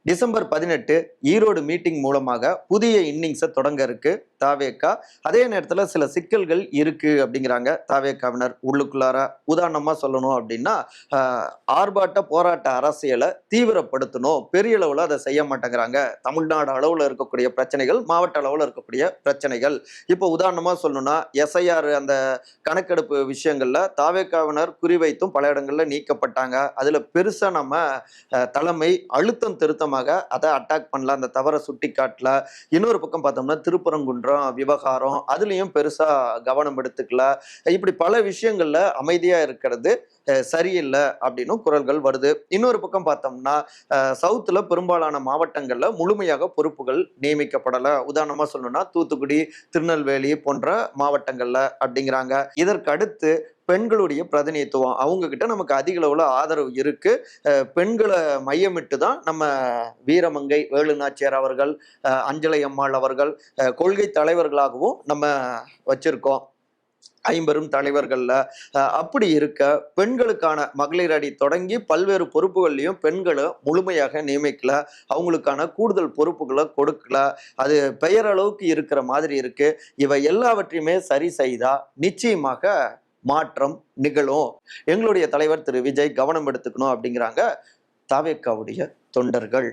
December 18 Erode meeting மூலமாக புதிய இன்னிங்ஸை தொடங்க இருக்கு தாவேக்கா. அதே நேரத்துல சில சிக்கல்கள் இருக்கு அப்படிங்கிறாங்க தாவேக்காவினர் உள்ளுக்குள்ளார. உதாரணமா சொல்லணும் அப்படின்னா, ஆர்ப்பாட்ட போராட்ட அரசியலை தீவிரப்படுத்தணும், பெரிய அளவுல அதை செய்ய மாட்டேங்கிறாங்க. தமிழ்நாடு அளவுல இருக்கக்கூடிய பிரச்சனைகள், மாவட்ட அளவுல இருக்கக்கூடிய பிரச்சனைகள். இப்போ உதாரணமா சொல்லணும்னா, எஸ்ஐஆர் அந்த கணக்கெடுப்பு விஷயங்கள்ல தாவேக்காவினர் குறிவைத்தும் பல இடங்கள்ல நீக்கப்பட்டாங்க. அதுல பெருசா நம்ம தலைமை அழுத்தம் திருத்தமாக அதை அட்டாக் பண்ணல, அந்த தவறை சுட்டி காட்டல. இன்னொரு பக்கம் பார்த்தோம்னா திருப்பரங்குன்றம் விவகாரம், அதுலயும் பெருசா கவனம் எடுத்துக்கல. இப்படி பல விஷயங்கள்ல அமைதியா இருக்கிறது சரியில்லை அப்படின்னு குரல்கள் வருது. இன்னொரு பக்கம் பார்த்தோம்னா, சவுத்துல பெரும்பாலான மாவட்டங்கள்ல முழுமையாக பொறுப்புகள் நியமிக்கப்படல. உதாரணமா சொல்லணும்னா தூத்துக்குடி, திருநெல்வேலி போன்ற மாவட்டங்கள்ல அப்படிங்கிறாங்க. இதற்கு அடுத்து பெண்களுடைய பிரதிநிதித்துவம், அவங்க கிட்ட நமக்கு அதிக அளவுல ஆதரவு இருக்கு. பெண்களை மையமிட்டு தான் நம்ம வீரமங்கை வேலு நாச்சியார் அவர்கள், அஞ்சலை அம்மாள் அவர்கள் கொள்கை தலைவர்களாகவும் நம்ம வச்சிருக்கோம். ஐம்பெரும் தலைவர்கள்ல. அப்படி இருக்க பெண்களுக்கான மகளிர் அணி தொடங்கி பல்வேறு பொறுப்புகள்லையும் பெண்களை முழுமையாக நியமிக்கல, அவங்களுக்கான கூடுதல் பொறுப்புகளை கொடுக்கல. அது பெயரளவுக்கு இருக்கிற மாதிரி இருக்கு. இவை எல்லாவற்றையுமே சரி செய்தா நிச்சயமாக மாற்றம் நிகழும். எங்களுடைய தலைவர் திரு விஜய் கவனம் எடுத்துக்கணும் அப்படிங்கிறாங்க தாவேக்காவுடைய தொண்டர்கள்.